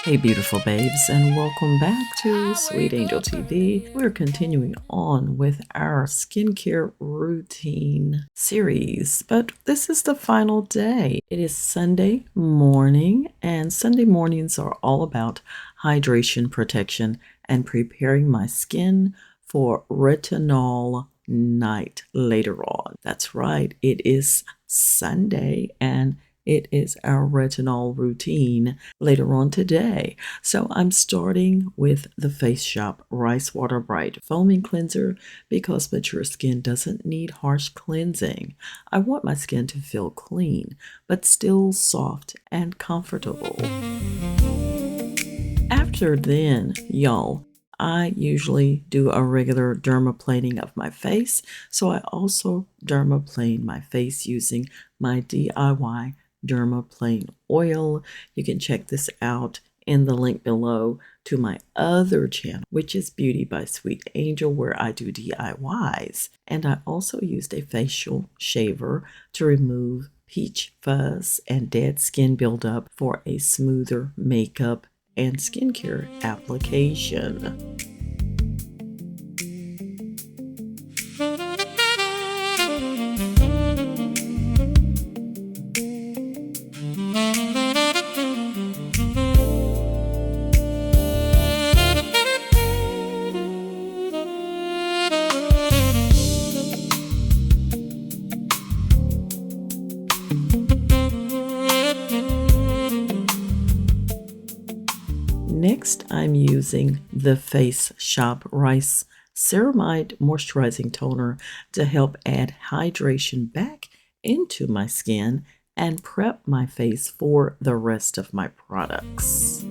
Hey beautiful babes, and welcome back to Sweet Angel TV. We're continuing on with our skincare routine series, but this is the final day. It is Sunday morning, and Sunday mornings are all about hydration, protection, and preparing my skin for retinol night later on. That's right, it is Sunday, and it is our retinol routine later on today. So I'm starting with the Face Shop Rice Water Bright Foaming Cleanser because mature skin doesn't need harsh cleansing. I want my skin to feel clean, but still soft and comfortable. After then, y'all, I usually do a regular dermaplaning of my face, so I also dermaplane my face using my DIY dermaplane oil. You can check this out in the link below to my other channel, which is Beauty by Sweet Angel, where I do DIYs. And I also used a facial shaver to remove peach fuzz and dead skin buildup for a smoother makeup and skincare application. Next, I'm using the Face Shop Rice Ceramide Moisturizing Toner to help add hydration back into my skin and prep my face for the rest of my products.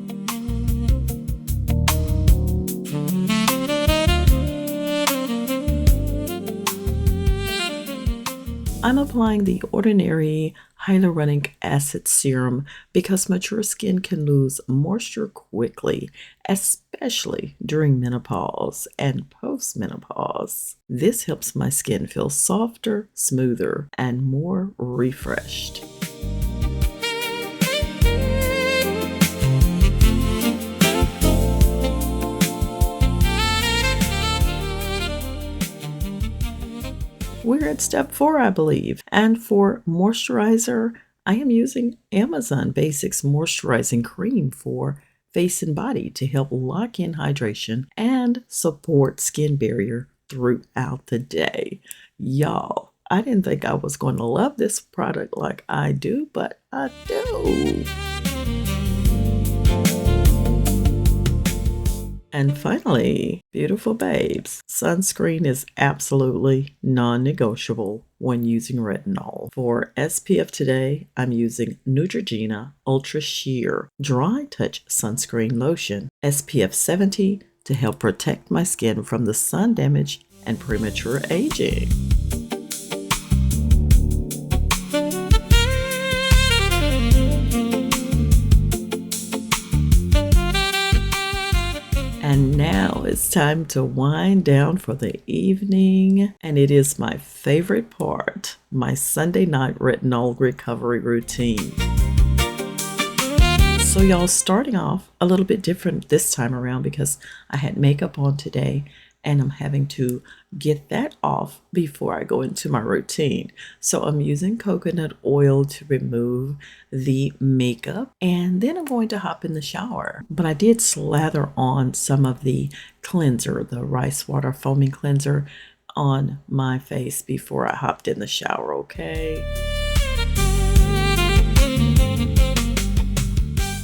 I'm applying the Ordinary Hyaluronic Acid Serum because mature skin can lose moisture quickly, especially during menopause and postmenopause. This helps my skin feel softer, smoother, and more refreshed. We're at step 4, I believe. And for moisturizer, I am using Amazon Basics Moisturizing Cream for face and body to help lock in hydration and support skin barrier throughout the day. Y'all, I didn't think I was going to love this product like I do, but I do. And finally, beautiful babes, sunscreen is absolutely non-negotiable when using retinol. For SPF today, I'm using Neutrogena Ultra Sheer Dry Touch Sunscreen Lotion SPF 70 to help protect my skin from the sun damage and premature aging. And now it's time to wind down for the evening, and it is my favorite part, my Sunday night retinol recovery routine. So y'all, starting off a little bit different this time around because I had makeup on today and I'm having to get that off before I go into my routine. So I'm using coconut oil to remove the makeup, and then I'm going to hop in the shower. But I did slather on some of the cleanser, the rice water foaming cleanser, on my face before I hopped in the shower, okay?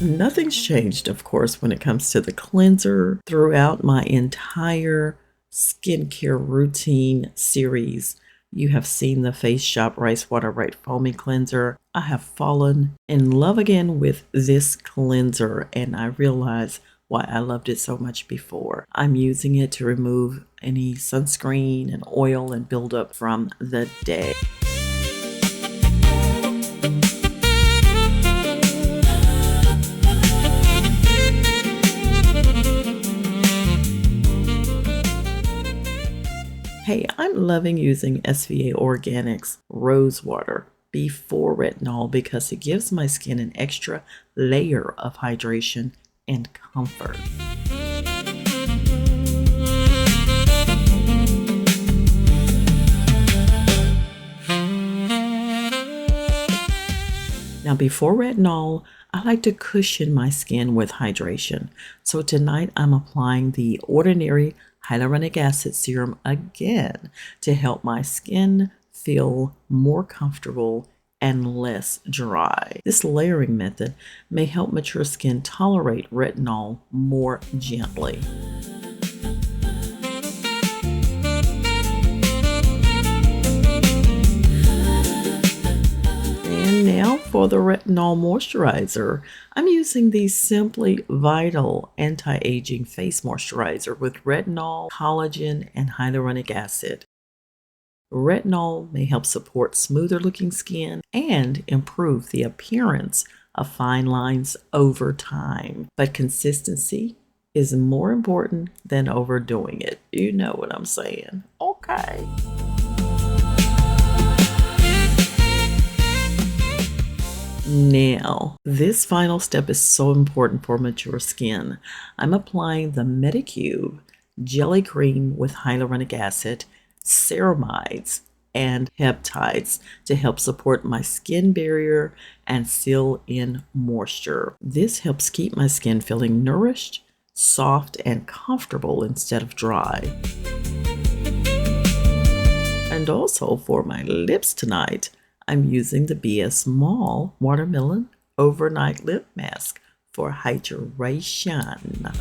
Nothing's changed, of course, when it comes to the cleanser throughout my entire skincare routine series. You have seen the Face Shop Rice Water Bright Foaming Cleanser. I have fallen in love again with this cleanser, and I realize why I loved it so much before. I'm using it to remove any sunscreen and oil and buildup from the day. Hey, I'm loving using SVA Organics Rose Water before retinol because it gives my skin an extra layer of hydration and comfort. Now, before retinol, I like to cushion my skin with hydration. So tonight I'm applying the Ordinary Hyaluronic Acid Serum again to help my skin feel more comfortable and less dry. This layering method may help mature skin tolerate retinol more gently. And now for the retinol moisturizer. I'm using the Simply Vital Anti-Aging Face Moisturizer with retinol, collagen, and hyaluronic acid. Retinol may help support smoother looking skin and improve the appearance of fine lines over time. But consistency is more important than overdoing it. You know what I'm saying? Okay. Now, this final step is so important for mature skin. I'm applying the Medicube Jelly Cream with hyaluronic acid, ceramides, and peptides to help support my skin barrier and seal in moisture. This helps keep my skin feeling nourished, soft, and comfortable instead of dry. And also for my lips tonight, I'm using the BS Mall Watermelon Overnight Lip Mask for hydration.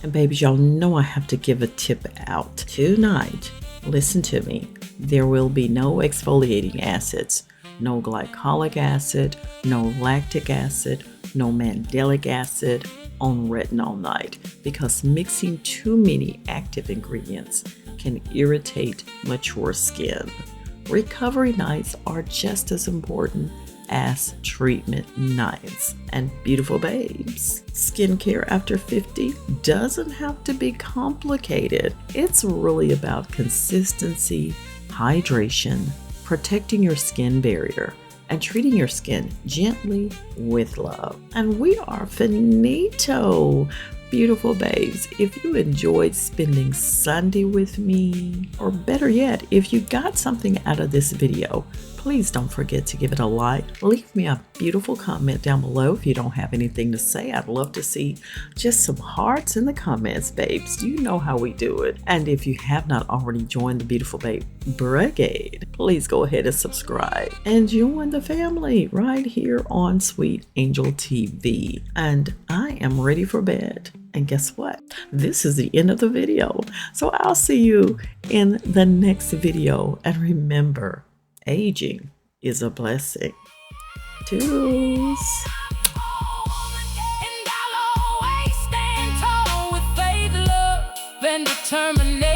And babies, y'all know I have to give a tip out. Tonight, listen to me. There will be no exfoliating acids, no glycolic acid, no lactic acid, no mandelic acid on retinol night because mixing too many active ingredients can irritate mature skin. Recovery nights are just as important as treatment nights. And beautiful babes, skincare after 50 doesn't have to be complicated. It's really about consistency, hydration, protecting your skin barrier, and treating your skin gently with love. And we are finito. Beautiful babes, if you enjoyed spending Sunday with me, or better yet, if you got something out of this video, please don't forget to give it a like. Leave me a beautiful comment down below if you don't have anything to say. I'd love to see just some hearts in the comments, babes. You know how we do it. And if you have not already joined the Beautiful Babe Brigade, please go ahead and subscribe and join the family right here on Sweet Angel TV. And I am ready for bed. And guess what? This is the end of the video. So I'll see you in the next video. And remember, aging is a blessing. Toodles. And I'll always stand tall with faith, love, and determination.